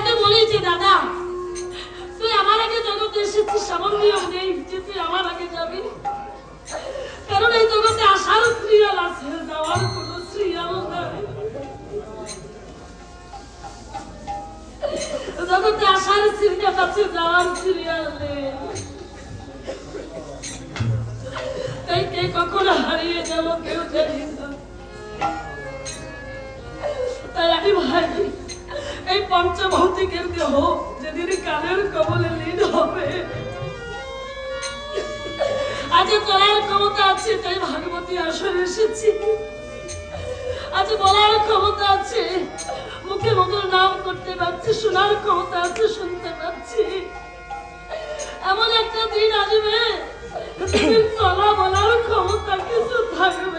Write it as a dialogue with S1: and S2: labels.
S1: তাকে বলি যে দাদা তুই আমার আগে জগতে এসেছিস, সামান্য নিয়ম নেই যে তুই আমার আগে যাবি, কারণ এই জগতে আসার সিরিয়াল আছে, যাওয়ার কোন সিরিয়াল নাই। জগতে আসার সিরিয়াল আছে, যাওয়ার সিরিয়াল নেই। তাই কে কখনো হারিয়ে যাবো কেউ জানি না। তাই আমি ভাই এই পঞ্চভৌতিকের দেহ যেদিন কালের কবলে লীন হবে, আজ চলার ক্ষমতা আছে তাই ভাগবতী আসরে এসেছি, আজ বলার ক্ষমতা আছে, মুখে মুখের নাম করতে পারছি, শোনার ক্ষমতা আছে, শুনতে পাচ্ছি। এমন একটা দিন আসবে চলা বলার ক্ষমতা কিছু থাকবে